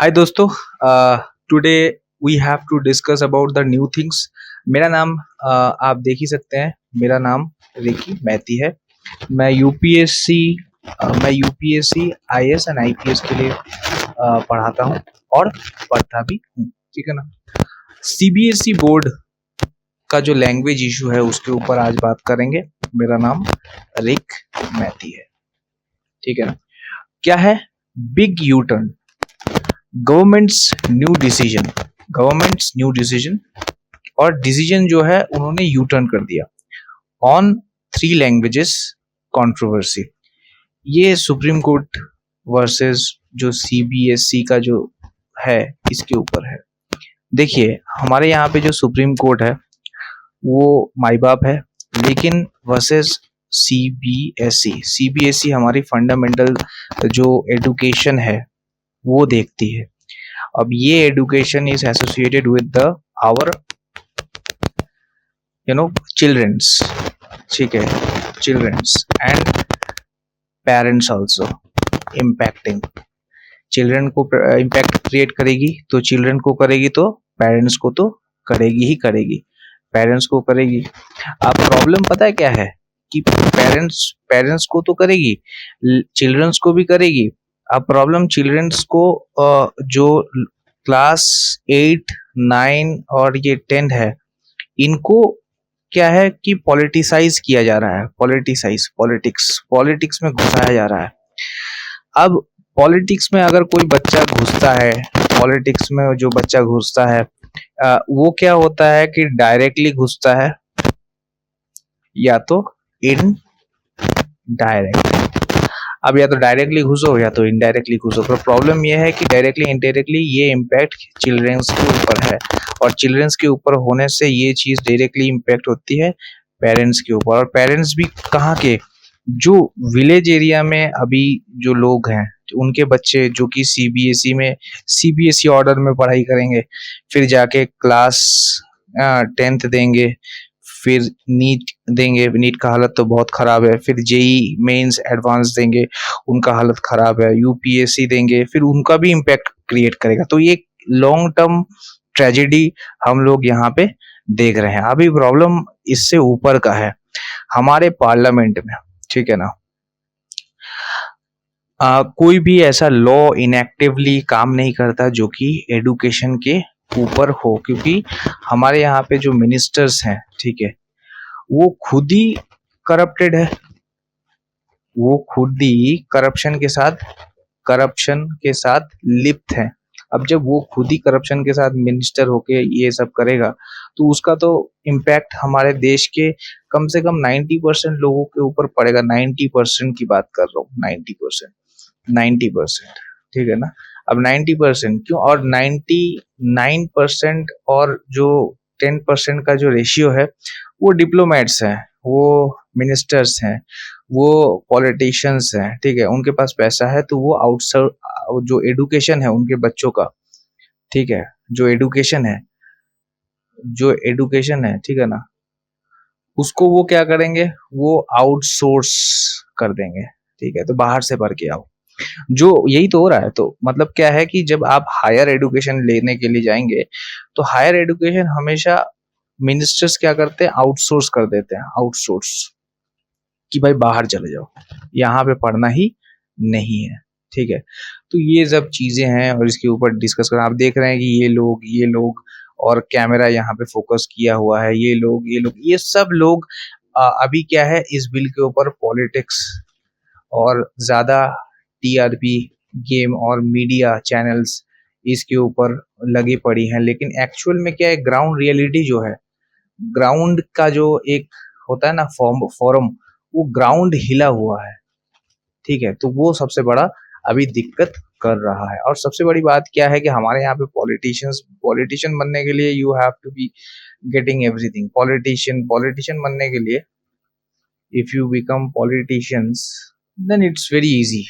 हाय दोस्तों। Today we have to discuss about the new things. मेरा नाम आप देख ही सकते हैं। मेरा नाम रिकी मैती है। मैं यूपीएससी मैं यूपीएससी आईएएस एंड आईपीएस के लिए पढ़ाता हूँ और पढ़ता भी हूँ। ठीक है ना। सीबीएसई बोर्ड का जो लैंग्वेज इशू है उसके ऊपर आज बात करेंगे। मेरा नाम रिक मैती है। ठीक है ना। क्या है big U turn? Governments new decision और डिसीजन जो है उन्होंने यू टर्न कर दिया ऑन 3 लैंग्वेजेस कंट्रोवर्सी। ये सुप्रीम कोर्ट वर्सेस जो सीबीएसई का जो है इसके ऊपर है। देखिए हमारे यहाँ पे जो सुप्रीम कोर्ट है वो माई बाप है, लेकिन वर्सेस सीबीएसई हमारी फंडामेंटल जो एजुकेशन है वो देखती है। अब ये education is associated with the our childrens. ठीक है, childrens and parents also impacting. Children को इम्पैक्ट क्रिएट करेगी तो चिल्ड्रन को करेगी, तो पेरेंट्स को तो करेगी ही करेगी, पेरेंट्स को करेगी। अब प्रॉब्लम पता है क्या है कि पेरेंट्स को तो करेगी, चिल्ड्रंस को भी करेगी। अब प्रॉब्लम चिल्ड्रंस को जो क्लास 8, 9 और ये 10 है, इनको क्या है कि पॉलिटिसाइज किया जा रहा है। पॉलिटिक्स में घुसाया जा रहा है। अब पॉलिटिक्स में अगर कोई बच्चा घुसता है, पॉलिटिक्स में जो बच्चा घुसता है वो क्या होता है कि डायरेक्टली घुसता है या तो इनडायरेक्ट। अब या तो डायरेक्टली घुसो या तो इनडायरेक्टली घुसो, पर प्रॉब्लम यह है कि डायरेक्टली इनडायरेक्टली ये इम्पैक्ट चिल्ड्रंस के ऊपर है, और चिल्ड्रंस के ऊपर होने से ये चीज डायरेक्टली इम्पैक्ट होती है पेरेंट्स के ऊपर। और पेरेंट्स भी कहाँ के, जो विलेज एरिया में अभी जो लोग हैं उनके बच्चे जो कि सीबीएसई ऑर्डर में पढ़ाई करेंगे, फिर जाके क्लास 10th देंगे, फिर नीट देंगे। नीट का हालत तो बहुत खराब है। फिर जेई मेंस एडवांस देंगे, उनका हालत खराब है। यूपीएससी देंगे, फिर उनका भी इम्पैक्ट क्रिएट करेगा। तो ये लॉन्ग टर्म ट्रेजेडी हम लोग यहाँ पे देख रहे हैं। अभी प्रॉब्लम इससे ऊपर का है हमारे पार्लियामेंट में। ठीक है ना। कोई भी ऐसा लॉ इनएक्टिवली काम नहीं करता जो कि एडुकेशन के ऊपर हो, क्योंकि हमारे यहाँ पे जो मिनिस्टर्स हैं, ठीक है, वो खुद ही करप्टेड है। वो खुद ही करप्शन के साथ लिप्त है। अब जब वो खुद ही करप्शन के साथ मिनिस्टर होके ये सब करेगा तो उसका तो इम्पैक्ट हमारे देश के कम से कम 90% लोगों के ऊपर पड़ेगा। 90% की बात कर रहा हूँ, 90%। ठीक है ना। अब 90% क्यों, और 99% और जो 10% का जो रेशियो है वो डिप्लोमेट्स हैं, वो मिनिस्टर्स हैं, वो पॉलिटिशियंस हैं। ठीक है, उनके पास पैसा है तो वो आउटसाइड जो एडुकेशन है उनके बच्चों का, ठीक है, जो एडुकेशन है, ठीक है ना, उसको वो क्या करेंगे, वो आउटसोर्स कर देंगे। ठीक है, तो बाहर से भर के आओ। जो यही तो हो रहा है। तो मतलब क्या है कि जब आप हायर एजुकेशन लेने के लिए जाएंगे तो हायर एजुकेशन हमेशा मिनिस्टर्स क्या करते हैं, आउटसोर्स कर देते हैं। आउटसोर्स कि भाई बाहर चले जाओ, यहाँ पे पढ़ना ही नहीं है। ठीक है, तो ये सब चीजें हैं और इसके ऊपर डिस्कस करना। आप देख रहे हैं कि ये लोग और कैमरा यहाँ पे फोकस किया हुआ है। ये सब लोग अभी क्या है, इस बिल के ऊपर पॉलिटिक्स और ज्यादा टीआरपी गेम और मीडिया चैनल्स इसके ऊपर लगी पड़ी हैं। लेकिन एक्चुअल में क्या है, ग्राउंड रियलिटी जो है, ग्राउंड का जो एक होता है ना फॉरम, वो ग्राउंड हिला हुआ है। ठीक है, तो वो सबसे बड़ा अभी दिक्कत कर रहा है। और सबसे बड़ी बात क्या है कि हमारे यहाँ पे पॉलिटिशियन बनने के लिए you have to be getting everything. Politician बनने के लिए if you become politicians then it's very easy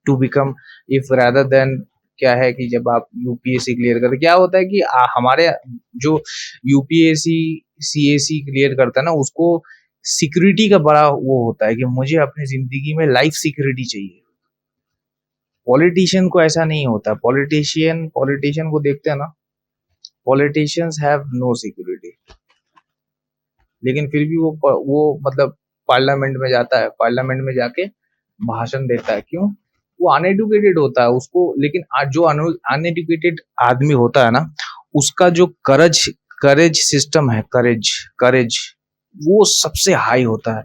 to become, if rather than क्या है कि जब आप यूपीएससी क्लियर करते, क्या होता है कि हमारे जो यूपीएससी सीएससी क्लियर करता है ना, उसको सिक्योरिटी का बड़ा वो होता है कि मुझे अपनी जिंदगी में लाइफ सिक्योरिटी चाहिए। पॉलिटिशियन को ऐसा नहीं होता, पॉलिटिशियन को देखते हैं ना, पॉलिटिशियंस हैव नो सिक्योरिटी, लेकिन फिर भी वो मतलब पार्लियामेंट में जाता है, पार्लियामेंट में जाके भाषण देता है। क्यों? वो अनएडुकेटेड होता है उसको, लेकिन आज जो अनएडुकेटेड आदमी होता है ना, उसका जो करेज करेज सिस्टम है, करेज करेज वो सबसे हाई होता है।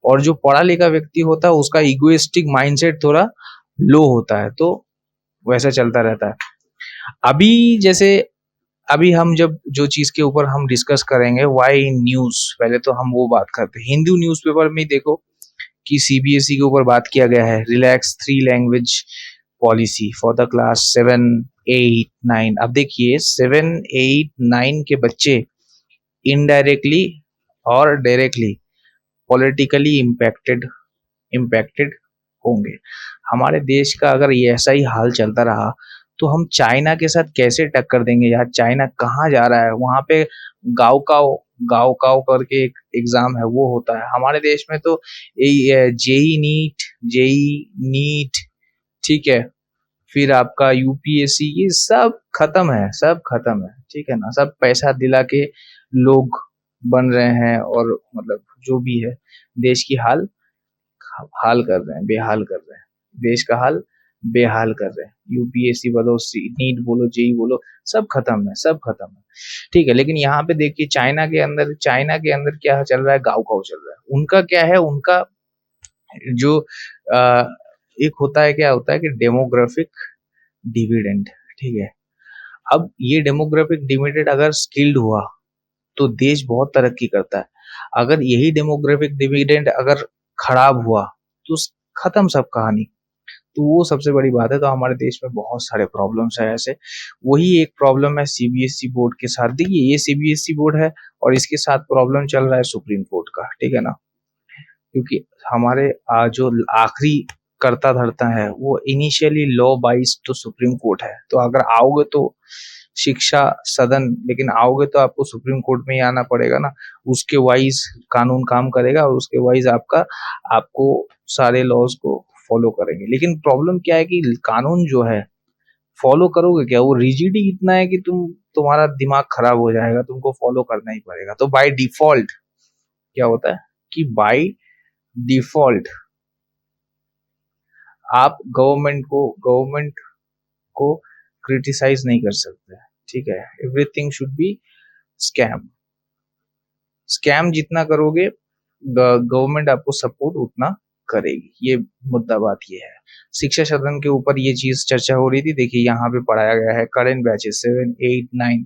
और जो पढ़ा लिखा व्यक्ति होता है उसका इगोइस्टिक माइंडसेट थोड़ा लो होता है, तो वैसा चलता रहता है। अभी जैसे अभी हम जब जो चीज के ऊपर हम डिस्कस करेंगे, वाई न्यूज, पहले तो हम वो बात करते हैं। हिंदू न्यूज़पेपर में देखो कि सीबीएसई के ऊपर बात किया गया है, relax 3 language policy for the class 7, 8, 9। अब देखिए 7, 8, 9 के बच्चे इनडायरेक्टली और डायरेक्टली पॉलिटिकली इम्पैक्टेड होंगे। हमारे देश का अगर ये ऐसा ही हाल चलता रहा तो हम चाइना के साथ कैसे टक्कर देंगे यार? चाइना कहाँ जा रहा है? वहां पे गाँव काव करके एक एग्जाम है वो होता है। हमारे देश में तो जेई नीट, ठीक है, फिर आपका यूपीएससी, ये सब खत्म है, सब खत्म है, ठीक है ना। सब पैसा दिला के लोग बन रहे हैं और मतलब जो भी है देश की हाल हाल कर रहे हैं, बेहाल कर रहे हैं, देश का हाल बेहाल कर रहे हैं। यूपीएससी बोलो, नीट बोलो, जेई बोलो, सब खत्म है, सब खत्म है, ठीक है। लेकिन यहाँ पे देखिए चाइना के अंदर क्या चल रहा है? गाँव गाँव चल रहा है। उनका क्या है? उनका जो आ, एक होता है, क्या होता है कि डेमोग्राफिक डिविडेंड, ठीक है। अब ये डेमोग्राफिक डिविडेंड अगर स्किल्ड हुआ तो देश बहुत तरक्की करता है। अगर यही डेमोग्राफिक डिविडेंड अगर खराब हुआ तो खत्म सब कहानी। तो वो सबसे बड़ी बात है। तो हमारे देश में बहुत सारे प्रॉब्लम्स है ऐसे। वही एक प्रॉब्लम है सीबीएसई बोर्ड के साथ। देखिए ये सीबीएसई बोर्ड है और इसके साथ प्रॉब्लम चल रहा है सुप्रीम कोर्ट का, ठीक है ना। क्योंकि हमारे जो आखिरी करता धरता है वो इनिशियली लॉ बाइज तो सुप्रीम कोर्ट है। तो अगर आओगे तो शिक्षा सदन, लेकिन आओगे तो आपको सुप्रीम कोर्ट में ही आना पड़ेगा ना। उसके वाइज कानून काम करेगा और उसके वाइज आपको सारे लॉज को फॉलो करेंगे। लेकिन प्रॉब्लम क्या है कि कानून जो है फॉलो करोगे क्या? वो रिजिडी इतना है कि तुम्हारा दिमाग खराब हो जाएगा, तुमको फॉलो करना ही पड़ेगा। तो बाय डिफॉल्ट क्या होता है कि बाय डिफॉल्ट आप गवर्नमेंट को क्रिटिसाइज नहीं कर सकते, ठीक है। Everything should be scam. Scam जितना करोगे गवर्नमेंट आपको सपोर्ट उतना करेगी। ये मुद्दा बात ये है। शिक्षा सदन के ऊपर ये चीज चर्चा हो रही थी। देखिए यहाँ पे पढ़ाया गया है current batches 7, 8, 9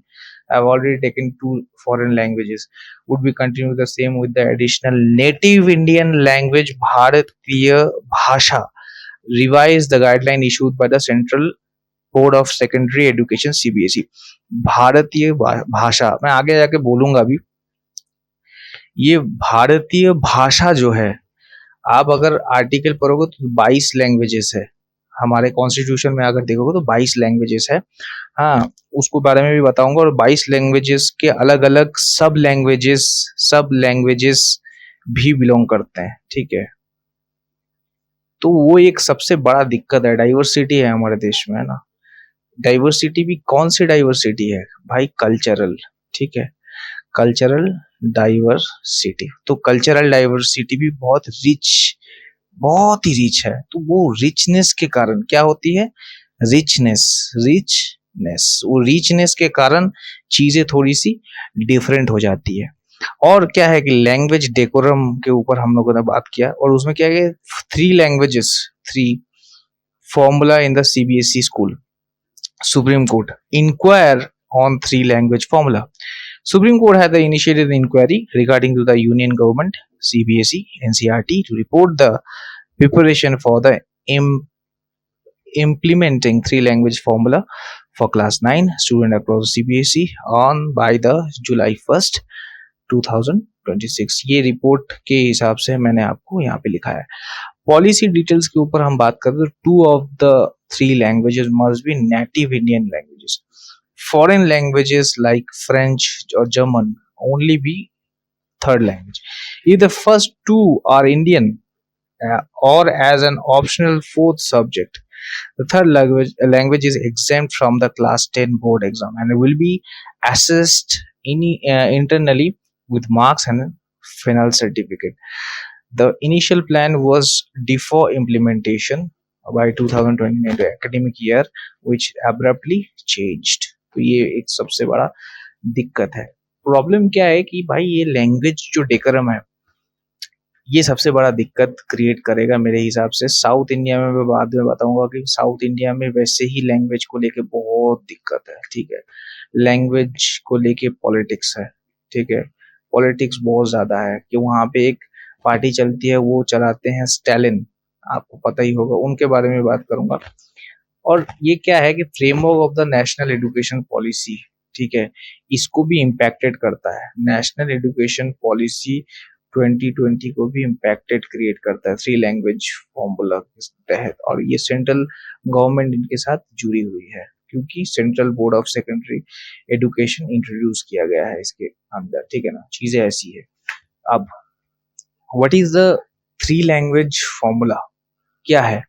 have already taken 2 foreign languages, would be continue the same with the additional native Indian language Bharatiya Bhasha, revise the guideline issued by the Central board of secondary education CBSE. भारतीय भाषा मैं आगे जाके बोलूंगा अभी। ये भारतीय भाषा जो है, आप अगर आर्टिकल पढ़ोगे तो 22 लैंग्वेजेस है। हमारे कॉन्स्टिट्यूशन में अगर देखोगे तो 22 लैंग्वेजेस है। हाँ, उसको बारे में भी बताऊंगा। और 22 लैंग्वेजेस के अलग अलग सब लैंग्वेजेस भी बिलोंग करते हैं, ठीक है। तो वो एक सबसे बड़ा दिक्कत है, डाइवर्सिटी है हमारे देश में, है ना। डाइवर्सिटी भी कौन सी डाइवर्सिटी है भाई? कल्चरल, ठीक है, कल्चरल डाइवर्सिटी। तो कल्चरल डाइवर्सिटी भी बहुत ही रिच है। तो वो रिचनेस के कारण क्या होती है? रिचनेस वो रिचनेस के कारण चीजें थोड़ी सी डिफरेंट हो जाती है। और क्या है कि लैंग्वेज डेकोरम के ऊपर हम लोगों ने बात किया और उसमें क्या है, 3 formula in the CBSE school. Supreme Court inquire on 3 language formula. Supreme Court had initiated the inquiry regarding to the Union Government, CBSE, NCRT to report the preparation for the implementing 3 language formula for class 9 student across CBSE on by the July 1st 2026। ये report के हिसाब से मैंने आपको यहाँ पे लिखा है। पॉलिसी डिटेल्स के ऊपर हम बात करें तो 2 of the 3 languages must be native Indian languages. Foreign languages like French or German only be third language. If the first 2 are Indian or as an optional 4th subject, The third language is exempt from the class 10 board exam and will be assessed internally with marks and final certificate. The initial plan was defer implementation by 2029 academic year, which abruptly changed. तो ये एक सबसे बड़ा दिक्कत है। Problem क्या है कि भाई ये लैंग्वेज जो डेकोरम है, ये सबसे बड़ा दिक्कत क्रिएट करेगा मेरे हिसाब से। साउथ इंडिया में मैं बाद में बताऊंगा कि साउथ इंडिया में वैसे ही लैंग्वेज को लेके बहुत दिक्कत है, ठीक है। लैंग्वेज को लेके पॉलिटिक्स है, ठीक है। पॉलिटिक्स बहुत ज्यादा है कि वहाँ पे एक पार्टी चलती है, वो चलाते हैं स्टैलिन, आपको पता ही होगा, उनके बारे में बात करूंगा। और ये क्या है कि framework of the national education policy, ठीक है, इसको भी इम्पैक्टेड करता है। नेशनल एजुकेशन पॉलिसी 2020 को भी इम्पैक्टेड क्रिएट करता है थ्री लैंग्वेज फॉर्मूला के तहत, और ये सेंट्रल गवर्नमेंट इनके साथ जुड़ी हुई है क्योंकि central board of secondary education introduce किया गया है इसके अंदर, ठीक है ना। चीजें ऐसी है। अब what is the three language formula, क्या है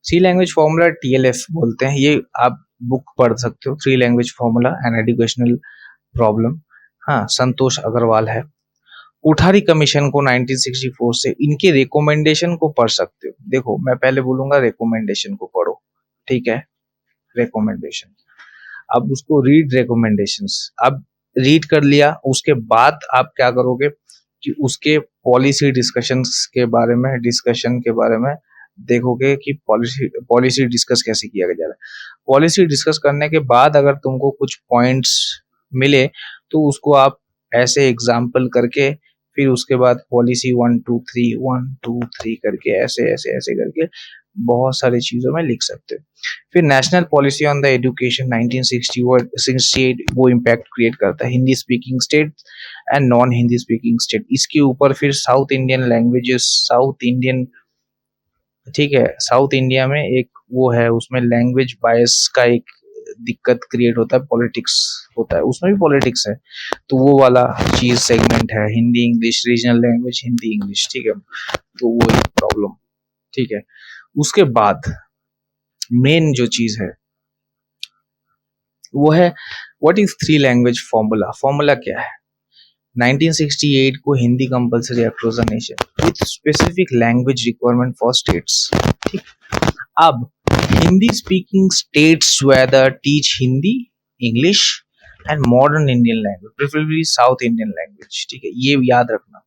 थ्री लैंग्वेज फॉर्मूला? TLF बोलते हैं, ये आप बुक पढ़ सकते हो, three language formula and educational problem. हाँ, संतोष अग्रवाल है। कोठारी कमीशन को 1964 से, इनके रिकमेंडेशन को पढ़ सकते हो। देखो मैं पहले बोलूंगा रिकमेंडेशन को पढ़ो, ठीक है, रिकमेंडेशन। अब उसको रीड रिकमेंडेशंस, अब रीड कर लिया, उसके बाद आप क्या करोगे कि उसके पॉलिसी डिस्कशन के बारे में देखोगे कि पॉलिसी डिस्कस कैसे किया जा रहा है। पॉलिसी डिस्कस करने के बाद अगर तुमको कुछ पॉइंट्स मिले तो उसको आप ऐसे एग्जाम्पल करके, फिर उसके बाद पॉलिसी 1 2 3 करके ऐसे ऐसे ऐसे करके बहुत सारी चीजों में लिख सकते हो। फिर national policy on the education 1968, वो इम्पैक्ट क्रिएट करता है Hindi speaking state and non Hindi speaking state. इसके ऊपर फिर south Indian languages, south Indian, ठीक है, साउथ इंडिया में एक वो है, उसमें लैंग्वेज बायस का एक दिक्कत क्रिएट होता है, पॉलिटिक्स होता है, उसमें भी पॉलिटिक्स है, तो वो वाला चीज सेगमेंट है, Hindi English, regional language Hindi English, ठीक है, तो वो एक प्रॉब्लम, ठीक है। उसके बाद मेन जो चीज है वो है what is three language formula. Formula क्या है? 1968 को Hindi compulsory across the nation with specific language requirement for states, ठीक। अब Hindi speaking states whether teach Hindi, English and modern Indian language, preferably south Indian language, ठीक है, ये याद रखना।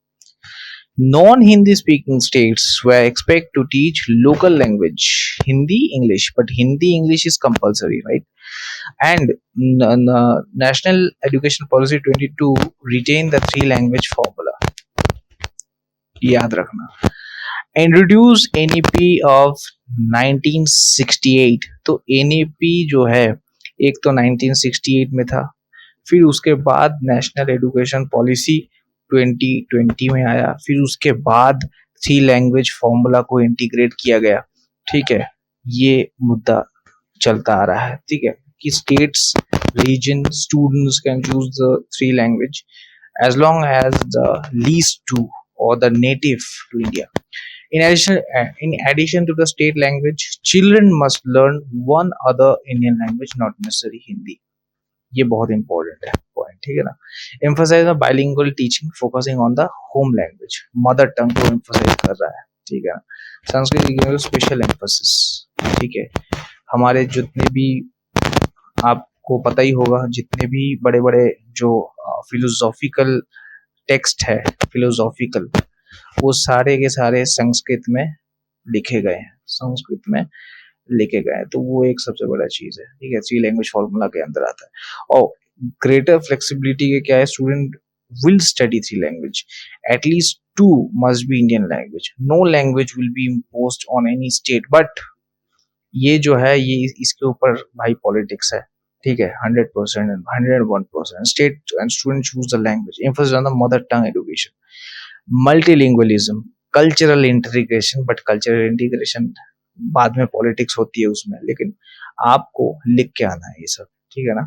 Non Hindi speaking states were expect to teach local language Hindi English, but Hindi English is compulsory, right? And National Education Policy 22 retain the three language formula, याद रखना। Introduce NEP of 1968, तो NEP जो है एक तो 1968 में था, फिर उसके बाद नेशनल एजुकेशन पॉलिसी 2020 में आया, फिर उसके बाद थ्री लैंग्वेज फॉर्मूला को इंटीग्रेट किया गया, ठीक है। ये मुद्दा चलता आ रहा है, ठीक है, कि states, region, students can choose the three language as long as the least two or the native to India. In addition to the state language, children must learn one other Indian language, not necessarily Hindi. ये बहुत important है point, ठीक है ना। Emphasize on bilingual teaching focusing on the home language, mother tongue को emphasize कर रहा है, ठीक है ना। संस्कृत स्पेशल एम्फोसिस, ठीक है। हमारे जितने भी, आपको पता ही होगा, जितने भी बड़े बड़े जो फिलोसॉफिकल टेक्स्ट है, फिलोसॉफिकल, वो सारे के सारे संस्कृत में लिखे गए हैं, संस्कृत में लिखे गए हैं, तो वो एक सबसे बड़ा चीज है, ठीक है, थ्री लैंग्वेज फॉर्मूला के अंदर आता है। और ग्रेटर फ्लेक्सिबिलिटी के क्या है, student will study three language, at least two must be Indian language, no language will be imposed on any state. But ये जो है, ये इसके ऊपर भाई पॉलिटिक्स है, ठीक है, 100% and 101%। State and students choose the language. Emphasis on the mother tongue education. Multilingualism, cultural integration, but cultural integration बाद में पॉलिटिक्स होती है उसमें, लेकिन आपको लिख के आना है ये सब, ठीक है ना।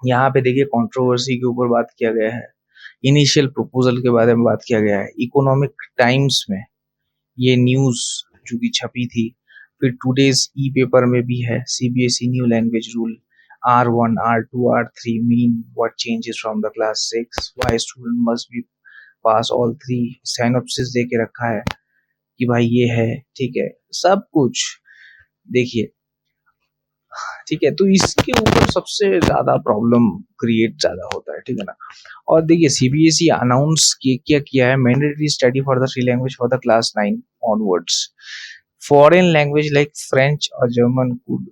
यहाँ पे देखिए कंट्रोवर्सी के ऊपर बात किया गया है, इनिशियल प्रपोजल के बारे में बात किया गया है। इकोनॉमिक टाइम्स में ये न्यूज जो कि छपी थी फिर टुडेज ई पेपर में भी है CBSE new language rule R1 R2 R3 mean what changes from the class 6 why student must be pass all three synopsis दे के रखा है कि भाई ये है, ठीक है, सब कुछ देखिए, ठीक है। तो इसके ऊपर सबसे ज्यादा प्रॉब्लम क्रिएट ज्यादा होता है, ठीक है ना। और देखिए सीबीएसई अनाउंस क्या किया है, mandatory study for the three language for the class 9 onwards, foreign language like French और German could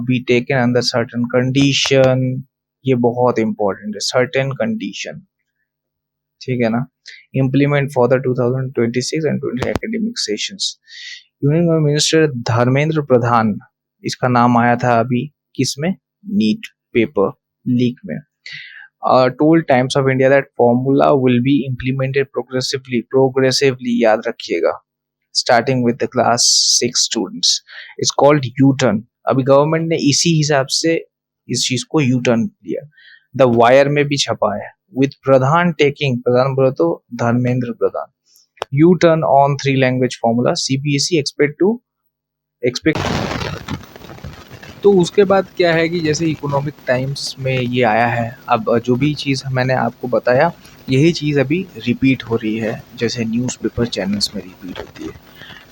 be taken under certain condition. ये बहुत इंपॉर्टेंट है, सर्टेन कंडीशन, ठीक है ना। Implement for the 2026 and 20 academic sessions. Union minister Dharmendra Pradhan, इसका नाम आया था अभी किसमें, नीट पेपर लीक में, told Times of India that formula will be implemented progressively, याद रखिएगा, starting with the class 6 students. It's called U turn. अभी गवर्नमेंट ने इसी हिसाब से इस चीज को यू टर्न दिया, द वायर में भी छपा है, विद प्रधान टेकिंग, प्रधान बोलो तो Dharmendra Pradhan, you turn on three language formula, CBSE expect. तो उसके बाद क्या है कि जैसे इकोनॉमिक टाइम्स में ये आया है, अब जो भी चीज़ मैंने आपको बताया यही चीज़ अभी रिपीट हो रही है, जैसे न्यूज़पेपर चैनल्स में रिपीट होती है।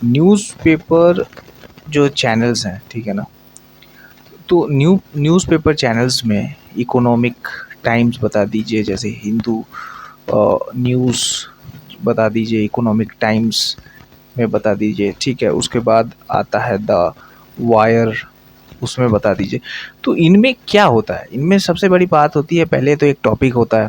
न्यूज़पेपर जो चैनल्स हैं, ठीक है ना, तो न्यूज़पेपर चैनल्स में इकोनॉमिक टाइम्स बता दीजिए, जैसे हिंदू न्यूज़ बता दीजिए, इकोनॉमिक टाइम्स में बता दीजिए, ठीक है। उसके बाद आता है द वायर, उसमें बता दीजिए। तो इनमें क्या होता है, इनमें सबसे बड़ी बात होती है, पहले तो एक टॉपिक होता है,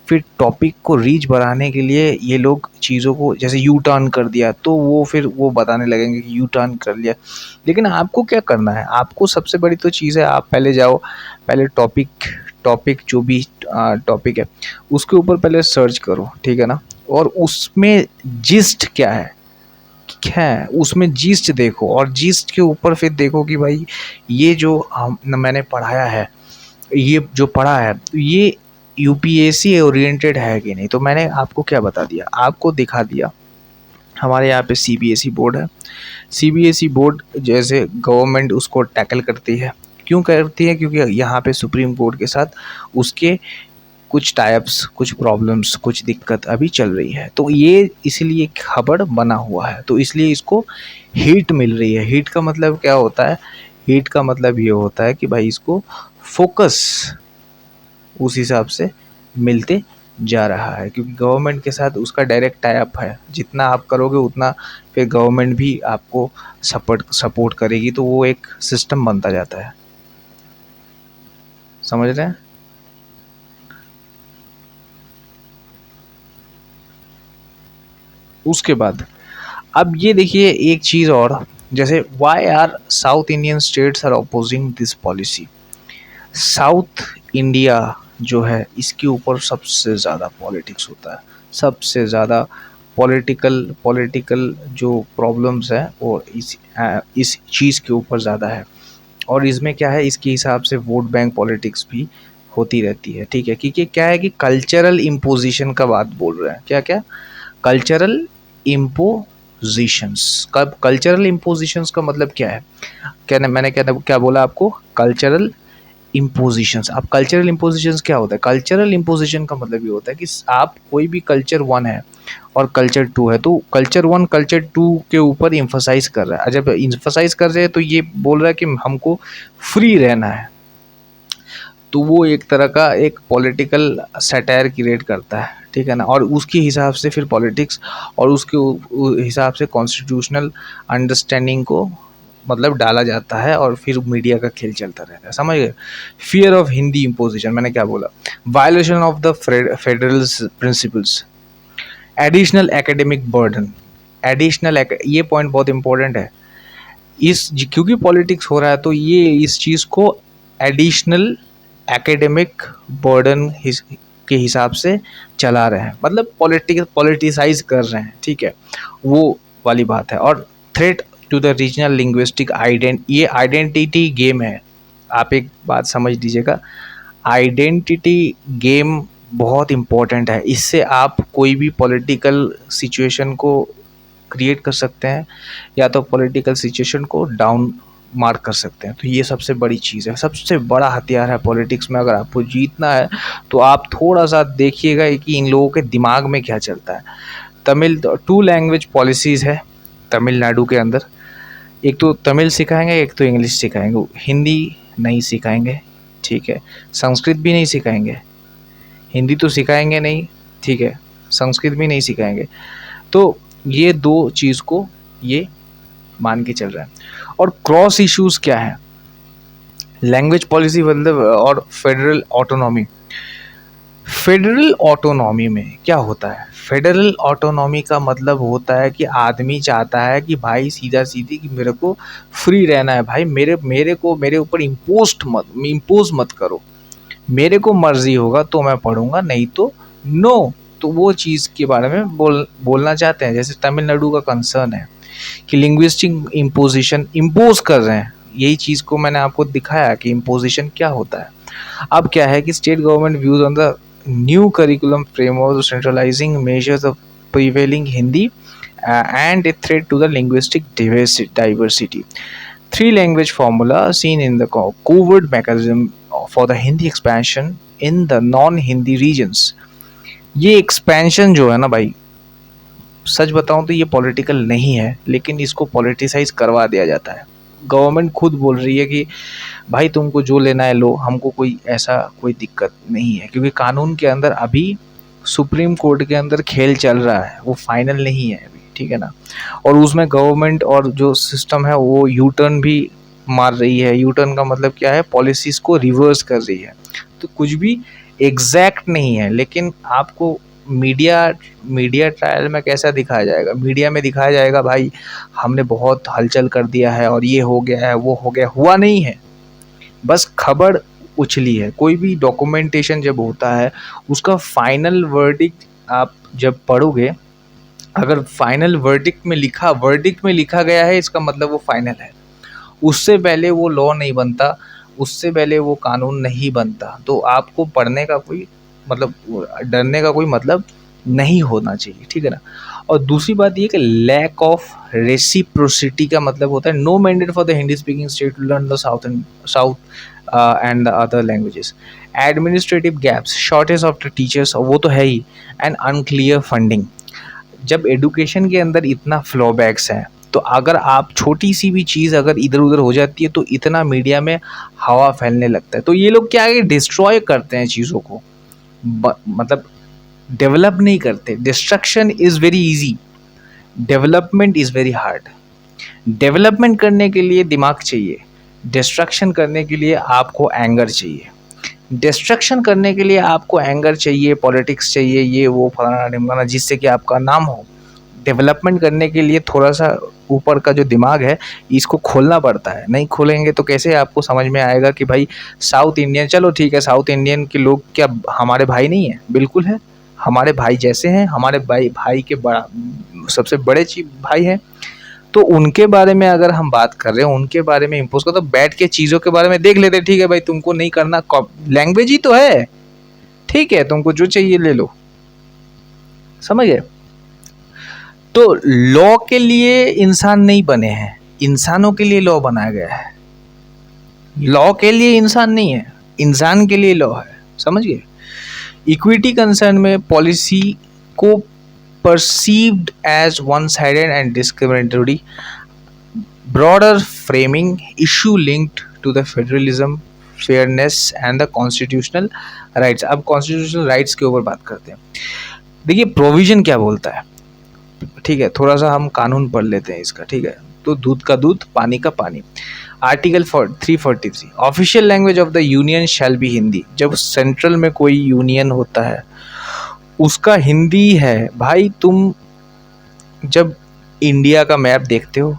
फिर टॉपिक को रीच बढ़ाने के लिए ये लोग चीज़ों को, जैसे यू टर्न कर दिया तो वो फिर वो बताने लगेंगे कि यू टर्न कर लिया। लेकिन आपको क्या करना है, आपको सबसे बड़ी तो चीज़ है, आप पहले जाओ, पहले टॉपिक जो भी टॉपिक है उसके ऊपर पहले सर्च करो, ठीक है ना, और उसमें जिस्ट क्या है उसमें जिस्ट देखो, और जिस्ट के ऊपर फिर देखो कि भाई ये जो मैंने पढ़ाया है, ये जो पढ़ा है ये यूपीएससी ओरिएंटेड है कि नहीं। तो मैंने आपको क्या बता दिया, आपको दिखा दिया, हमारे यहाँ पे सीबीएसई बोर्ड है, सीबीएसई बोर्ड जैसे गवर्नमेंट उसको टैकल करती है, क्यों करती है, क्योंकि यहाँ पे सुप्रीम कोर्ट के साथ उसके कुछ टाइप्स, कुछ प्रॉब्लम्स, कुछ दिक्कत अभी चल रही है, तो ये इसलिए खबर बना हुआ है, तो इसलिए इसको हीट मिल रही है। हीट का मतलब क्या होता है, हीट का मतलब ये होता है कि भाई इसको फोकस उस हिसाब से मिलते जा रहा है, क्योंकि गवर्नमेंट के साथ उसका डायरेक्ट टाई अप है, जितना आप करोगे उतना फिर गवर्नमेंट भी आपको सपोर्ट करेगी, तो वो एक सिस्टम बनता जाता है, समझ रहे हैं। उसके बाद अब ये देखिए एक चीज़ और, जैसे why are south Indian states are opposing this policy. South India जो है इसके ऊपर सबसे ज़्यादा पॉलिटिक्स होता है, सबसे ज़्यादा पॉलिटिकल जो प्रॉब्लम्स हैं वो इस चीज़ के ऊपर ज़्यादा है, और इसमें क्या है, इसके हिसाब से वोट बैंक पॉलिटिक्स भी होती रहती है, ठीक है। क्योंकि क्या है कि कल्चरल इम्पोजिशन का बात बोल रहे हैं, क्या क्या, कल्चरल इम्पोजिशंस। कब कल्चरल इम्पोजिशंस का मतलब क्या है, मैंने क्या बोला आपको, कल्चरल इम्पोजिशंस। अब कल्चरल इम्पोजिशंस क्या होता है, कल्चरल इम्पोजिशन का मतलब ये होता है कि आप कोई भी कल्चर 1 है और कल्चर 2 है, तो कल्चर 1 कल्चर 2 के ऊपर इम्फोसाइज कर रहा है। जब इम्फोसाइज कर रहे हैं तो ये बोल रहा है कि हमको फ्री रहना है, तो वो एक तरह का एक पॉलिटिकल सटायर क्रिएट करता है, ठीक है ना, और उसके हिसाब से फिर पॉलिटिक्स और उसके हिसाब से कॉन्स्टिट्यूशनल अंडरस्टैंडिंग को मतलब डाला जाता है, और फिर मीडिया का खेल चलता रहता है, समझ गए। फियर ऑफ हिंदी इम्पोजिशन, मैंने क्या बोला, violation of the federal principles, additional academic burden, ये पॉइंट बहुत इंपॉर्टेंट है, क्योंकि पॉलिटिक्स हो रहा है तो ये इस चीज़ को एडिशनल एकेडमिक बर्डन के हिसाब से चला रहे हैं, मतलब पॉलिटिसाइज कर रहे हैं, ठीक है, वो वाली बात है। और threat to the regional linguistic ये आइडेंटिटी गेम है, आप एक बात समझ लीजिएगा, आइडेंटिटी गेम बहुत इम्पोर्टेंट है, इससे आप कोई भी पॉलिटिकल सिचुएशन को क्रिएट कर सकते हैं या तो पॉलिटिकल सिचुएशन को डाउन मार्क कर सकते हैं। तो ये सबसे बड़ी चीज़ है, सबसे बड़ा हथियार है पॉलिटिक्स में। अगर आपको जीतना है तो आप थोड़ा सा देखिएगा कि इन लोगों के दिमाग में क्या चलता है। तमिल 2 लैंग्वेज पॉलिसीज़ है तमिलनाडु के अंदर, एक तो तमिल सिखाएंगे, एक तो इंग्लिश सिखाएंगे, हिंदी नहीं सिखाएंगे, ठीक है। संस्कृत भी नहीं सिखाएंगे, हिंदी तो सिखाएंगे नहीं, ठीक है, संस्कृत भी नहीं सिखाएंगे। तो ये 2 चीज़ को ये मान के चल रहा है। और क्रॉस इश्यूज़ क्या है, लैंग्वेज पॉलिसी मतलब और फेडरल ऑटोनॉमी। फेडरल ऑटोनॉमी में क्या होता है, फेडरल ऑटोनॉमी का मतलब होता है कि आदमी चाहता है कि भाई सीधा सीधी कि मेरे को फ्री रहना है भाई, मेरे ऊपर इम्पोज मत करो, मेरे को मर्जी होगा तो मैं पढ़ूंगा, नहीं तो नो। तो वो चीज़ के बारे में बोलना चाहते हैं। जैसे तमिलनाडु का कंसर्न है कि लिंग्विस्टिक इम्पोजिशन इम्पोज कर रहे हैं, यही चीज़ को मैंने आपको दिखाया कि इम्पोजिशन क्या होता है। अब क्या है कि state government views on the new curriculum framework centralising measures of prevailing Hindi and a threat to the linguistic diversity. 3 language formula seen in the covert mechanism for the Hindi expansion in the non-Hindi regions. ये expansion जो है ना भाई, सच बताऊं तो ये political नहीं है, लेकिन इसको पॉलिटिसाइज करवा दिया जाता है। गवर्नमेंट खुद बोल रही है कि भाई तुमको जो लेना है लो, हमको कोई दिक्कत नहीं है, क्योंकि कानून के अंदर अभी सुप्रीम कोर्ट के अंदर खेल चल रहा है, वो फाइनल नहीं है अभी, ठीक है ना। और उसमें गवर्नमेंट और जो सिस्टम है वो यू टर्न भी मार रही है। यू टर्न का मतलब क्या है, पॉलिसीज़ को रिवर्स कर रही है। तो कुछ भी एग्जैक्ट नहीं है, लेकिन आपको मीडिया ट्रायल में कैसा दिखाया जाएगा, मीडिया में दिखाया जाएगा भाई हमने बहुत हलचल कर दिया है और ये हो गया है वो हो गया, हुआ नहीं है, बस खबर उछली है। कोई भी डॉक्यूमेंटेशन जब होता है उसका फाइनल वर्डिक्ट आप जब पढ़ोगे, अगर फाइनल वर्डिक्ट में लिखा गया है इसका मतलब वो फाइनल है, उससे पहले वो लॉ नहीं बनता, उससे पहले वो कानून नहीं बनता। तो आपको पढ़ने का कोई मतलब, डरने का कोई मतलब नहीं होना चाहिए, ठीक है ना। और दूसरी बात ये कि लैक ऑफ रेसिप्रोसिटी का मतलब होता है no mandate for the Hindi speaking state to learn the south and the other languages. Administrative gaps, shortage of the teachers, वो तो है ही, एंड अनक्लियर फंडिंग। जब एडुकेशन के अंदर इतना फ्लॉबैक्स है, तो अगर आप छोटी सी भी चीज़ अगर इधर उधर हो जाती है तो इतना मीडिया में हवा फैलने लगता है। तो ये लोग क्या है, डिस्ट्रॉय करते हैं चीज़ों को, मतलब डेवलप नहीं करते। Destruction is very easy, development is very hard. Development करने के लिए दिमाग चाहिए, डिस्ट्रक्शन करने के लिए आपको एंगर चाहिए। डिस्ट्रक्शन करने के लिए आपको एंगर चाहिए, पॉलिटिक्स चाहिए, ये वो फलाना ढिमकाना, जिससे कि आपका नाम हो। डेवलपमेंट करने के लिए थोड़ा सा ऊपर का जो दिमाग है इसको खोलना पड़ता है, नहीं खोलेंगे तो कैसे आपको समझ में आएगा कि भाई साउथ इंडियन, चलो ठीक है, साउथ इंडियन के लोग क्या हमारे भाई नहीं है, बिल्कुल है, हमारे भाई जैसे हैं, हमारे भाई के बड़ा सबसे बड़े भाई हैं। तो उनके बारे में अगर हम बात कर रहे हैं, उनके बारे में इम्पोज कर, तो बैठ के चीज़ों के बारे में देख लेते, ठीक है भाई तुमको नहीं करना, लैंग्वेज ही तो है, ठीक है, तुमको जो चाहिए ले लो, समझ गए। तो लॉ के लिए इंसान नहीं बने हैं, इंसानों के लिए लॉ बनाया गया है। लॉ के लिए इंसान नहीं है, इंसान के लिए लॉ है, समझ गए। इक्विटी कंसर्न में पॉलिसी को perceived as one-sided and discriminatory, broader framing issue linked to the federalism, fairness and the constitutional rights। अब constitutional rights के ऊपर बात करते हैं। देखिए प्रोविजन क्या बोलता है, ठीक है, थोड़ा सा हम कानून पढ़ लेते हैं इसका, ठीक है। तो दूध का दूध, पानी का पानी। Article 343, official language of the union shall be Hindi. जब सेंट्रल में कोई यूनियन होता है उसका हिंदी है। भाई तुम जब इंडिया का मैप देखते हो,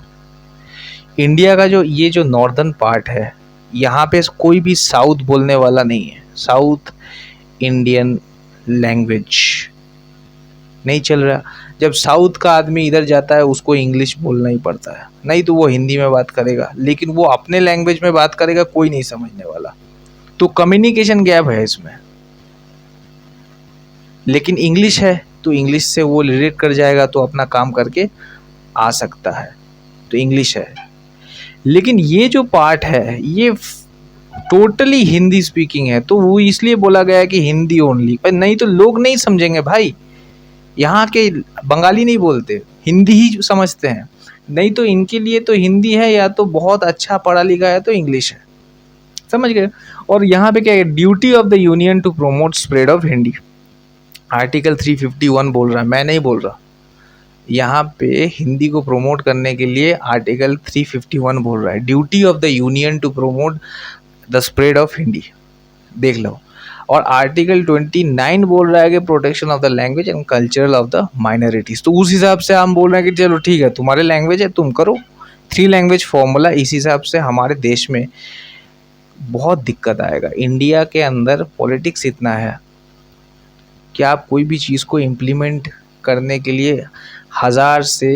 इंडिया का जो नॉर्दर्न पार्ट है, यहाँ पे कोई भी साउथ बोलने वाला नहीं है, साउथ इंडियन लैंग्वेज नहीं चल रहा। जब साउथ का आदमी इधर जाता है उसको इंग्लिश बोलना ही पड़ता है, नहीं तो वो हिंदी में बात करेगा, लेकिन वो अपने लैंग्वेज में बात करेगा, कोई नहीं समझने वाला। तो कम्युनिकेशन गैप है इसमें। लेकिन इंग्लिश है तो इंग्लिश से वो रिलेट कर जाएगा, तो अपना काम करके आ सकता है तो इंग्लिश है। लेकिन ये जो पार्ट है ये टोटली हिंदी स्पीकिंग है, तो वो इसलिए बोला गया है कि हिंदी ओनली, पर नहीं तो लोग नहीं समझेंगे भाई। यहाँ के बंगाली नहीं बोलते, हिंदी ही समझते हैं। नहीं तो इनके लिए तो हिंदी है, या तो बहुत अच्छा पढ़ा लिखा है तो इंग्लिश है, समझ गए। और यहाँ पे क्या है, duty of the union to promote spread of Hindi, article 351 बोल रहा है, मैं नहीं बोल रहा। यहाँ पे हिंदी को प्रोमोट करने के लिए आर्टिकल 351 बोल रहा है, duty of the union to promote the spread of Hindi, देख लो। और आर्टिकल 29 बोल रहा है कि protection of the language and cultural of the minorities. तो उस हिसाब से हम बोल रहे हैं कि चलो ठीक है, तुम्हारे लैंग्वेज है तुम करो, 3 लैंग्वेज फॉर्मूला। इस हिसाब से हमारे देश में बहुत दिक्कत आएगा। इंडिया के अंदर पॉलिटिक्स इतना है कि आप कोई भी चीज़ को इम्प्लीमेंट करने के लिए 1000 से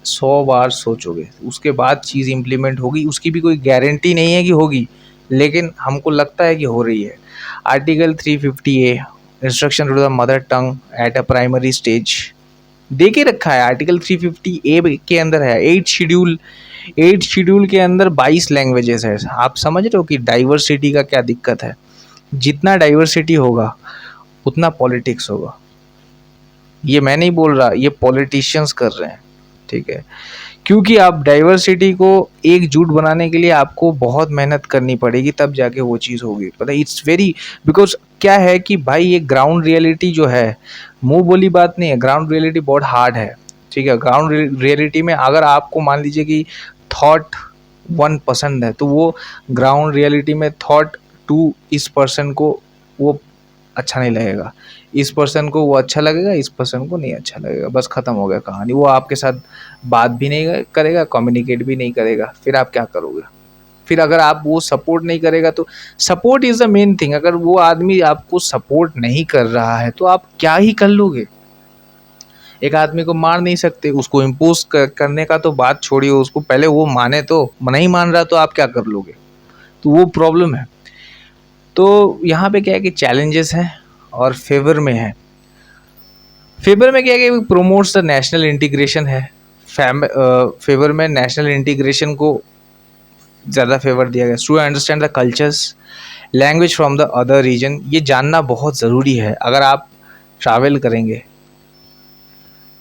100 बार सोचोगे, उसके बाद चीज़ इम्प्लीमेंट होगी, उसकी भी कोई गारंटी नहीं है कि होगी, लेकिन हमको लगता है कि हो रही है। Article 350A, instruction to the mother tongue at a primary stage, दे के रखा है। आर्टिकल 350A के अंदर है 8 शेड्यूल के अंदर 22 लैंग्वेजेस है। आप समझ रहे हो कि डाइवर्सिटी का क्या दिक्कत है। जितना डाइवर्सिटी होगा उतना पॉलिटिक्स होगा। ये मैं नहीं बोल रहा, ये पॉलिटिशियंस कर रहे हैं, ठीक है। क्योंकि आप डाइवर्सिटी को एकजुट बनाने के लिए आपको बहुत मेहनत करनी पड़ेगी, तब जाके वो चीज़ होगी, पता है। इट्स वेरी, बिकॉज क्या है कि भाई ये ग्राउंड रियलिटी जो है, मुंह बोली बात नहीं है, ग्राउंड रियलिटी बहुत हार्ड है, ठीक है। ग्राउंड रियलिटी में अगर आपको मान लीजिए कि थॉट 1 पसंद है, तो वो ग्राउंड रियलिटी में थॉट 2 इस पर्सन को वो अच्छा नहीं लगेगा, इस पर्सन को वो अच्छा लगेगा, इस पर्सन को नहीं अच्छा लगेगा, बस ख़त्म हो गया कहानी। वो आपके साथ बात भी नहीं करेगा, कम्युनिकेट भी नहीं करेगा, फिर आप क्या करोगे। फिर अगर आप वो सपोर्ट नहीं करेगा, तो support is the main thing. अगर वो आदमी आपको सपोर्ट नहीं कर रहा है तो आप क्या ही कर लोगे। एक आदमी को मार नहीं सकते, उसको इम्पोज करने का तो बात छोड़िए, उसको पहले वो माने, तो नहीं मान रहा तो आप क्या कर लोगे, तो वो प्रॉब्लम है। तो यहाँ पे क्या है कि चैलेंजेस हैं और फेवर में है। फेवर में क्या है कि प्रोमोट्स द नेशनल इंटीग्रेशन है। फेवर में नेशनल इंटीग्रेशन को ज़्यादा फेवर दिया गया। To understand the cultures language from the other region, ये जानना बहुत ज़रूरी है। अगर आप ट्रैवल करेंगे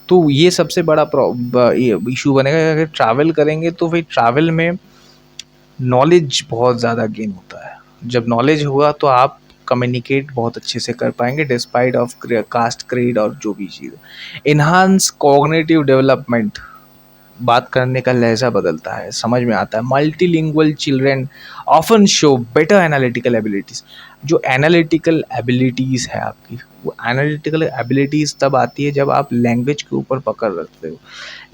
तो ये सबसे बड़ा इशू बनेगा। अगर ट्रैवल करेंगे तो फिर ट्रैवल में नॉलेज बहुत ज़्यादा गेन होता है। जब नॉलेज होगा तो आप कम्युनिकेट बहुत अच्छे से कर पाएंगे, डिस्पाइट ऑफ कास्ट, क्रीड और जो भी चीज़। इन्हांस कॉग्निटिव डेवलपमेंट, बात करने का लहजा बदलता है, समझ में आता है। Multilingual children often show better analytical abilities. जो एनालिटिकल एबिलिटीज़ है आपकी, वो एनालिटिकल एबिलिटीज़ तब आती है जब आप लैंग्वेज के ऊपर पकड़ रखते हो।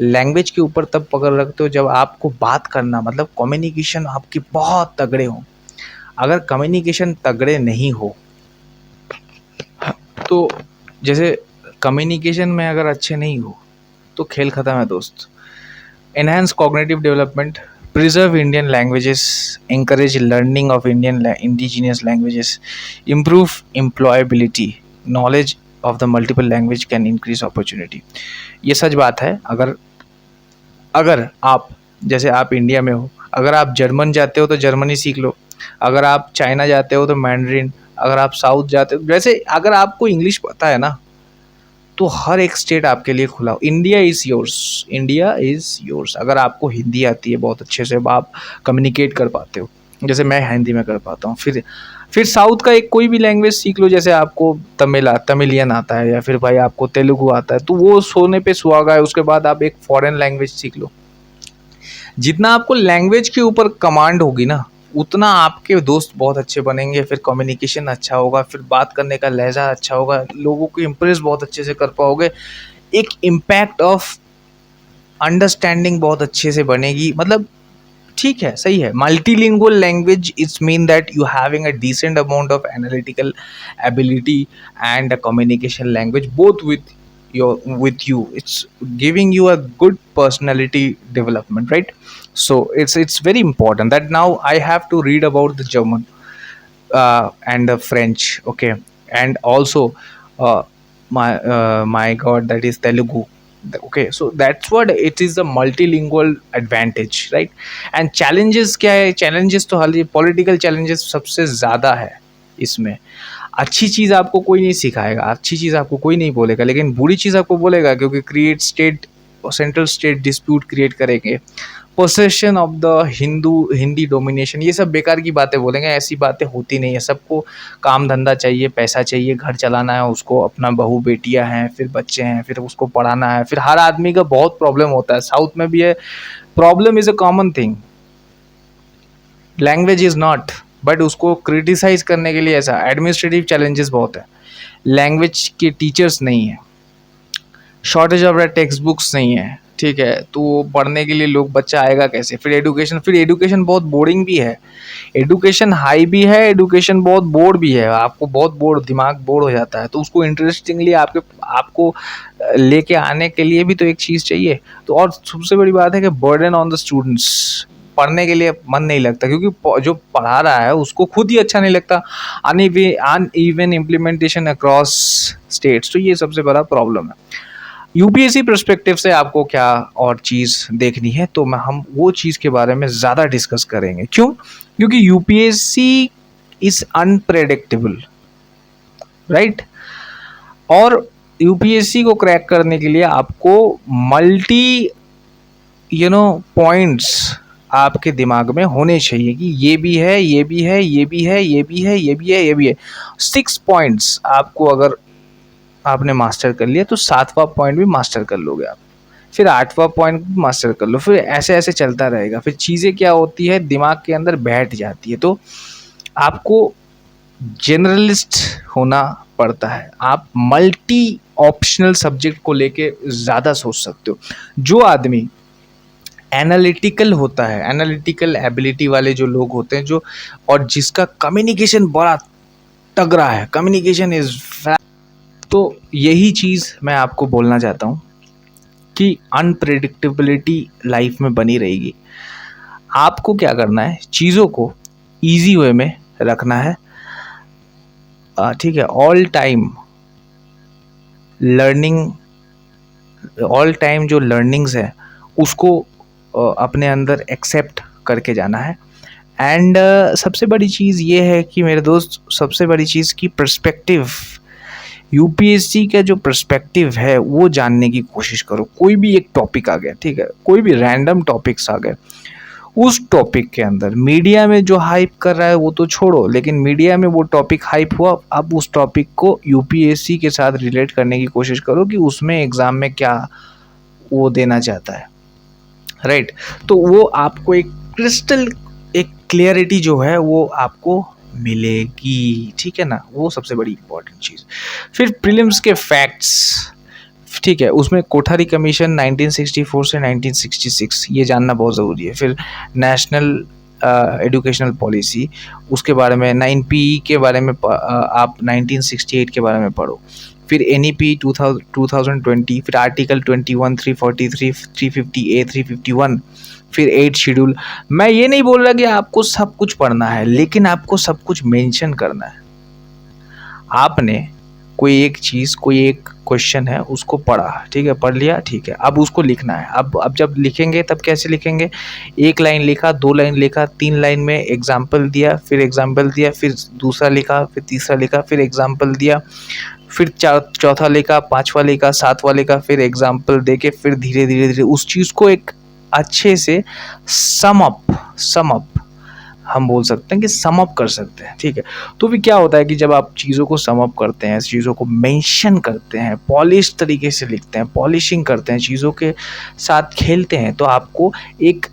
लैंग्वेज के ऊपर तब पकड़ रखते हो जब आपको बात करना, मतलब कम्युनिकेशन आपकी बहुत तगड़े हो। अगर कम्युनिकेशन तगड़े नहीं हो तो, जैसे कम्युनिकेशन में अगर अच्छे नहीं हो तो खेल ख़त्म है दोस्त। Enhance cognitive development, preserve Indian languages, encourage learning of indigenous languages, improve employability, knowledge of the multiple language can increase opportunity। ये सच बात है। अगर अगर आप, जैसे आप इंडिया में हो, अगर आप जर्मन जाते हो तो जर्मनी सीख लो, अगर आप चाइना जाते हो तो मैंड्रिन, अगर आप साउथ जाते हो, वैसे अगर आपको इंग्लिश पता है ना, तो हर एक स्टेट आपके लिए खुला हो। India is yours, India is yours. अगर आपको हिंदी आती है बहुत अच्छे से, आप कम्युनिकेट कर पाते हो, जैसे मैं हिंदी में कर पाता हूँ, फिर साउथ का एक कोई भी लैंग्वेज सीख लो। जैसे आपको तमिलियन आता है, या फिर भाई आपको तेलुगु आता है, तो वो सोने पे सुहागा है। उसके बाद आप एक फॉरेन लैंग्वेज सीख लो। जितना आपको लैंग्वेज के ऊपर कमांड होगी ना, उतना आपके दोस्त बहुत अच्छे बनेंगे, फिर कम्युनिकेशन अच्छा होगा, फिर बात करने का लहजा अच्छा होगा, लोगों को इम्प्रेस बहुत अच्छे से कर पाओगे, एक इम्पैक्ट ऑफ अंडरस्टैंडिंग बहुत अच्छे से बनेगी। मतलब ठीक है, सही है। Multilingual language it's mean that you having a decent amount of analytical ability and a communication language both with you. It's giving you a good personality development, right? So it's very important that now I have to read about the German and the French, okay, and also uh, my god, that is Telugu. Okay, so that's what it is, the multilingual advantage, right? And challenges क्या है? challenges तो हाल political challenges सबसे ज़्यादा है इसमें। अच्छी चीज़ आपको कोई नहीं सिखाएगा, अच्छी चीज़ आपको कोई नहीं बोलेगा, लेकिन बुरी चीज़ आपको बोलेगा, क्योंकि create state, central state dispute create करेंगे, possession of the Hindi domination, ये सब बेकार की बातें बोलेंगे। ऐसी बातें होती नहीं है। सबको काम धंधा चाहिए, पैसा चाहिए, घर चलाना है उसको, अपना बहू बेटियां हैं, फिर बच्चे हैं, फिर उसको पढ़ाना है। फिर हर आदमी का बहुत प्रॉब्लम होता है, साउथ में भी है। Problem is a common thing, language is not, but उसको क्रिटिसाइज करने के लिए ऐसा एडमिनिस्ट्रेटिव चैलेंजेस बहुत है। लैंग्वेज के टीचर्स नहीं है, शॉर्टेज ऑफ टेक्स्ट बुक्स नहीं है, ठीक है, तो पढ़ने के लिए लोग, बच्चा आएगा कैसे? फिर एजुकेशन बहुत बोरिंग भी है, एजुकेशन हाई भी है, एजुकेशन बहुत बोर्ड भी है, आपको बहुत बोर्ड, दिमाग बोर्ड हो जाता है। तो उसको इंटरेस्टिंगली आपको लेके आने के लिए भी तो एक चीज़ चाहिए। तो और सबसे बड़ी बात है कि बर्डन ऑन द स्टूडेंट्स, पढ़ने के लिए मन नहीं लगता, क्योंकि जो पढ़ा रहा है उसको खुद ही अच्छा नहीं लगता। अनइवन इम्प्लीमेंटेशन अक्रॉस स्टेट्स, तो ये सबसे बड़ा प्रॉब्लम है। यूपीएससी पर्सपेक्टिव से आपको क्या और चीज़ देखनी है, तो हम वो चीज़ के बारे में ज़्यादा डिस्कस करेंगे। क्यों? क्योंकि यूपीएससी इज अनप्रेडिक्टेबल, राइट? और यूपीएससी को क्रैक करने के लिए आपको मल्टी पॉइंट्स आपके दिमाग में होने चाहिए, कि ये भी है, ये भी है, ये भी है, ये भी है, ये भी है, ये भी है। 6 पॉइंट्स आपको अगर आपने मास्टर कर लिया, तो 7वां पॉइंट भी मास्टर कर लोगे आप, फिर 8वां पॉइंट भी मास्टर कर लो, फिर ऐसे ऐसे चलता रहेगा। फिर चीज़ें क्या होती है, दिमाग के अंदर बैठ जाती है। तो आपको जनरलिस्ट होना पड़ता है, आप मल्टी ऑप्शनल सब्जेक्ट को लेके ज़्यादा सोच सकते हो। जो आदमी एनालिटिकल होता है, एनालिटिकल एबिलिटी वाले जो लोग होते हैं, जो और जिसका कम्युनिकेशन बड़ा तगड़ा है, कम्युनिकेशन इज, तो यही चीज़ मैं आपको बोलना चाहता हूँ कि अनप्रेडिक्टेबिलिटी लाइफ में बनी रहेगी। आपको क्या करना है, चीज़ों को इजी वे में रखना है, ठीक है। All time learning, all time जो लर्निंग्स है उसको अपने अंदर एक्सेप्ट करके जाना है। एंड सबसे बड़ी चीज़ ये है कि मेरे दोस्त, सबसे बड़ी चीज़ की पर्सपेक्टिव, यूपीएससी का जो पर्सपेक्टिव है वो जानने की कोशिश करो। कोई भी एक टॉपिक आ गया, ठीक है, कोई भी रैंडम टॉपिक्स आ गए, उस टॉपिक के अंदर मीडिया में जो हाइप कर रहा है वो तो छोड़ो, लेकिन मीडिया में वो टॉपिक हाइप हुआ, अब उस टॉपिक को यूपीएससी के साथ रिलेट करने की कोशिश करो कि उसमें एग्ज़ाम में क्या वो देना चाहता है, राइट? तो वो आपको एक क्रिस्टल, एक क्लियरिटी जो है वो आपको मिलेगी, ठीक है ना? वो सबसे बड़ी इंपॉर्टेंट चीज़। फिर प्रीलिम्स के फैक्ट्स, ठीक है, उसमें कोठारी कमीशन 1964 से 1966 ये जानना बहुत ज़रूरी है। फिर नेशनल एजुकेशनल पॉलिसी, उसके बारे में 9PE के बारे में आप 1968 के बारे में पढ़ो। फिर NEP 2020, फिर आर्टिकल 21, 343, 350A, 351, फिर 8 शेड्यूल। मैं ये नहीं बोल रहा कि आपको सब कुछ पढ़ना है, लेकिन आपको सब कुछ मेंशन करना है। आपने कोई एक चीज़, कोई एक क्वेश्चन है उसको पढ़ा, ठीक है, पढ़ लिया, ठीक है, अब उसको लिखना है। अब जब लिखेंगे तब कैसे लिखेंगे? 1 लाइन लिखा, 2 लाइन लिखा, 3 लाइन में एग्जाम्पल दिया, फिर एग्जाम्पल दिया, फिर दूसरा लिखा, फिर तीसरा लिखा, फिर एग्जाम्पल दिया, फिर चौथा लिखा, 5वां लिखा, 7वां लिखा, फिर एग्जाम्पल दे के फिर धीरे धीरे धीरे उस चीज़ को एक अच्छे से सम अप हम बोल सकते हैं कि सम अप कर सकते हैं, ठीक है। तो भी क्या होता है कि जब आप चीज़ों को सम अप करते हैं, चीज़ों को मेंशन करते हैं, पॉलिश तरीके से लिखते हैं, पॉलिशिंग करते हैं, चीज़ों के साथ खेलते हैं, तो आपको एक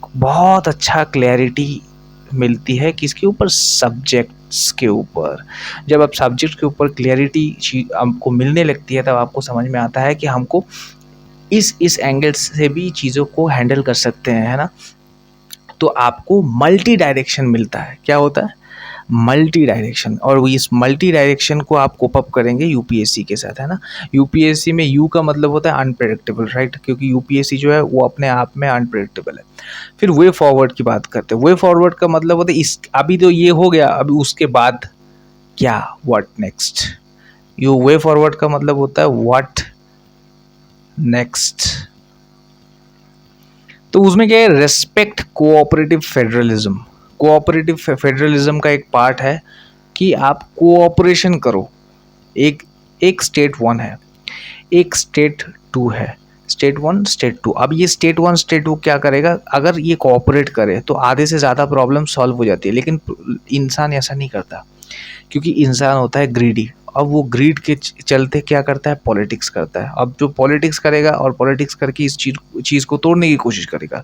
बहुत अच्छा क्लैरिटी मिलती है किसके ऊपर? सब्जेक्ट्स के ऊपर। जब आप सब्जेक्ट के ऊपर क्लैरिटी आपको मिलने लगती है, तब आपको समझ में आता है कि हमको इस एंगल से भी चीज़ों को हैंडल कर सकते हैं, है ना? तो आपको मल्टी डायरेक्शन मिलता है। क्या होता है? Multi direction. और वो इस मल्टी डायरेक्शन को आप कोप अप करेंगे यूपीएससी के साथ, है ना? यूपीएससी में यू का मतलब होता है अनप्रेडिक्टेबल, राइट? क्योंकि यूपीएससी जो है वो अपने आप में अनप्रेडिक्टेबल है। फिर वे फॉरवर्ड की बात करते हैं। वे फॉरवर्ड का मतलब होता है इस, अभी तो ये हो गया, अभी उसके बाद क्या, what next? You way forward का मतलब होता है व्हाट नेक्स्ट, तो उसमें क्या है, respect cooperative federalism. Cooperative federalism का एक पार्ट है कि आप कोऑपरेशन करो। एक एक स्टेट वन है, एक स्टेट टू है, स्टेट वन स्टेट टू। अब ये स्टेट वन स्टेट टू क्या करेगा, अगर ये कोऑपरेट करे तो आधे से ज़्यादा प्रॉब्लम सॉल्व हो जाती है। लेकिन इंसान ऐसा नहीं करता, क्योंकि इंसान होता है ग्रीडी। अब वो ग्रीड के चलते क्या करता है, पॉलिटिक्स करता है। अब जो पॉलिटिक्स करेगा और पॉलिटिक्स करके इस चीज़ को तोड़ने की कोशिश करेगा,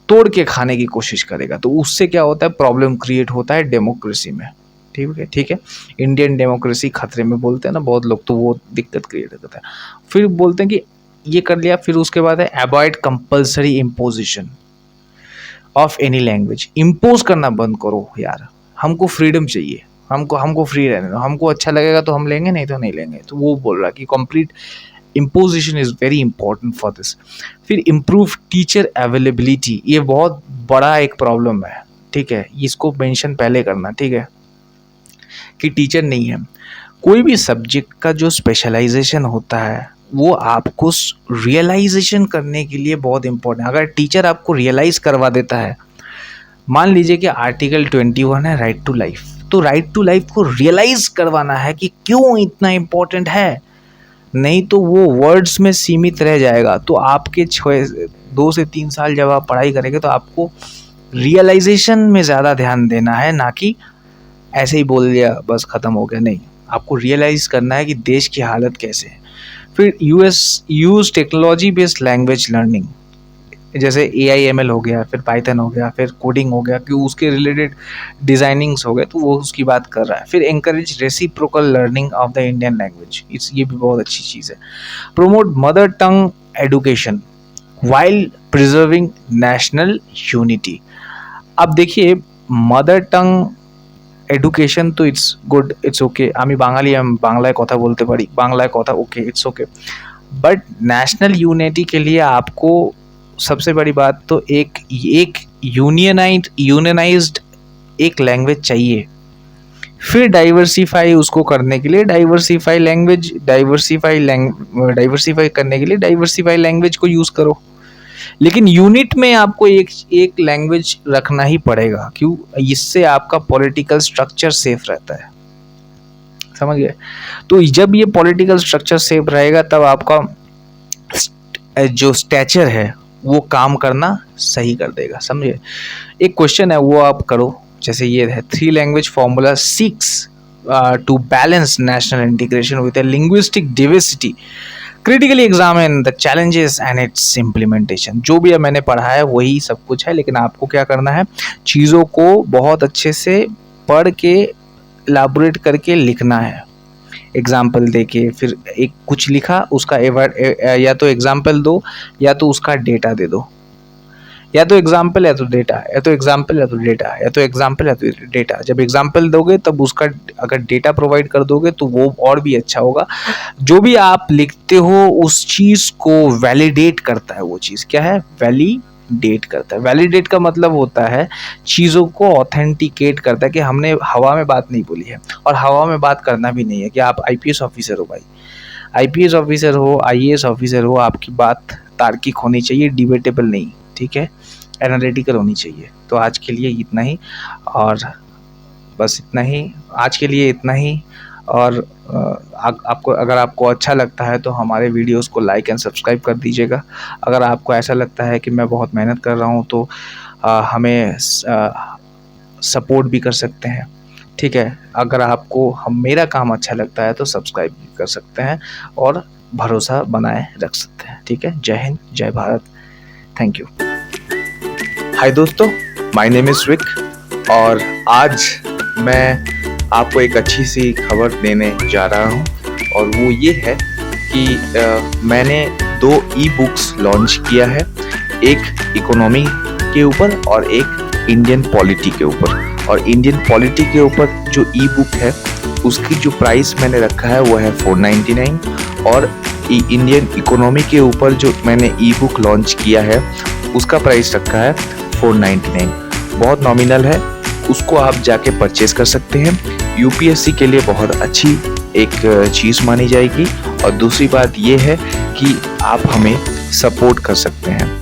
तोड़ के खाने की कोशिश करेगा, तो उससे क्या होता है, प्रॉब्लम क्रिएट होता है डेमोक्रेसी में। ठीक है, इंडियन डेमोक्रेसी खतरे में बोलते हैं ना बहुत लोग, तो वो दिक्कत क्रिएट करता है। फिर बोलते हैं कि ये कर लिया, फिर उसके बाद है avoid compulsory imposition of any language. Impose करना बंद करो यार, हमको फ्रीडम चाहिए, हमको फ्री रहने दो, हमको अच्छा लगेगा तो हम लेंगे, नहीं तो नहीं लेंगे। तो वो बोल रहा कि complete imposition is very important for this. फिर इम्प्रूव टीचर अवेलेबिलिटी, ये बहुत बड़ा एक प्रॉब्लम है, ठीक है, इसको मेंशन पहले करना, ठीक है, कि टीचर नहीं है। कोई भी सब्जेक्ट का जो स्पेशलाइजेशन होता है वो आपको रियलाइजेशन करने के लिए बहुत इंपॉर्टेंट है। अगर टीचर आपको रियलाइज करवा देता है, मान लीजिए कि आर्टिकल 21 है राइट टू लाइफ, तो राइट टू लाइफ को रियलाइज करवाना है कि क्यों इतना इम्पोर्टेंट है, नहीं तो वो वर्ड्स में सीमित रह जाएगा। तो आपके 2 से 3 साल जब आप पढ़ाई करेंगे तो आपको रियलाइजेशन में ज़्यादा ध्यान देना है, ना कि ऐसे ही बोल दिया बस ख़त्म हो गया, नहीं, आपको रियलाइज़ करना है कि देश की हालत कैसे है। फिर use technology based language learning, जैसे AIML हो गया, फिर पाइथन हो गया, फिर कोडिंग हो गया, कि उसके रिलेटेड डिज़ाइनिंग्स हो गए, तो वो उसकी बात कर रहा है। फिर encourage reciprocal learning of the Indian language, ये भी बहुत अच्छी चीज़ है। Promote mother tongue education while preserving national unity. अब देखिए, मदर टंग এডুকেশন তো ইটস গুড, ইটস ওকে, আমি বাঙালি, আমি বাংলায় কথা বলতে পারি, বাংলায় কথা okay, it's okay. But national unity के लिए आपको सबसे बड़ी बात तो एक यूनियनाइज्ड एक लैंग्वेज चाहिए। फिर डाइवर्सिफाई उसको करने के लिए डाइवर्सिफाई करने के लिए डाइवर्सिफाई लैंग्वेज को यूज़ करो। लेकिन यूनिट में आपको एक लैंग्वेज रखना ही पड़ेगा, क्यों, इससे आपका पॉलिटिकल स्ट्रक्चर सेफ रहता है, समझ गए। तो जब ये पॉलिटिकल स्ट्रक्चर सेफ रहेगा तब आपका जो स्टैचर है वो काम करना सही कर देगा, समझे। एक क्वेश्चन है वो आप करो, जैसे ये है 3 language formula seeks to balance national integration with a linguistic diversity, critically examine the challenges and its implementation. जो भी मैंने पढ़ा है वही सब कुछ है, लेकिन आपको क्या करना है, चीज़ों को बहुत अच्छे से पढ़ के इलाबोरेट करके लिखना है, एग्जाम्पल दे के। फिर एक कुछ लिखा, उसका या तो एग्जाम्पल दो, या तो उसका डेटा दे दो, या तो एग्जाम्पल या तो डेटा, या तो एग्जाम्पल या तो डेटा, या तो एग्जाम्पल या तो डेटा। जब एग्जाम्पल दोगे तब उसका अगर डेटा प्रोवाइड कर दोगे तो वो और भी अच्छा होगा। जो भी आप लिखते हो उस चीज़ को वैलिडेट करता है, वो चीज़ क्या है, वैलिडेट करता है। वैलिडेट का मतलब होता है चीज़ों को ऑथेंटिकेट करता है, कि हमने हवा में बात नहीं बोली है, और हवा में बात करना भी नहीं है। कि आप IPS ऑफिसर हो भाई, IPS ऑफिसर हो, IAS ऑफिसर हो, आपकी बात तार्किक होनी चाहिए, डिबेटेबल नहीं, ठीक है, एनालिटिकल होनी चाहिए। तो आज के लिए इतना ही, और बस इतना ही, आज के लिए इतना ही। और अगर आपको अच्छा लगता है तो हमारे वीडियोस को लाइक एंड सब्सक्राइब कर दीजिएगा। अगर आपको ऐसा लगता है कि मैं बहुत मेहनत कर रहा हूँ तो हमें सपोर्ट भी कर सकते हैं, ठीक है। अगर आपको मेरा काम अच्छा लगता है तो सब्सक्राइब भी कर सकते हैं और भरोसा बनाए रख सकते हैं, ठीक है। जय हिंद, जय भारत, थैंक यू। हाय दोस्तों, माय नेम इज़ विक, और आज मैं आपको एक अच्छी सी खबर देने जा रहा हूँ, और वो ये है कि मैंने 2 ई-बुक्स लॉन्च किया है, एक इकोनॉमी के ऊपर और एक इंडियन पॉलिटी के ऊपर। और इंडियन पॉलिटी के ऊपर जो ई-बुक है उसकी जो प्राइस मैंने रखा है वो है 499, और इंडियन इकोनॉमी के ऊपर जो मैंने ई-बुक लॉन्च किया है उसका प्राइस रखा है 499। बहुत नॉमिनल है, उसको आप जाके परचेज कर सकते हैं। UPSC के लिए बहुत अच्छी एक चीज़ मानी जाएगी। और दूसरी बात ये है कि आप हमें सपोर्ट कर सकते हैं।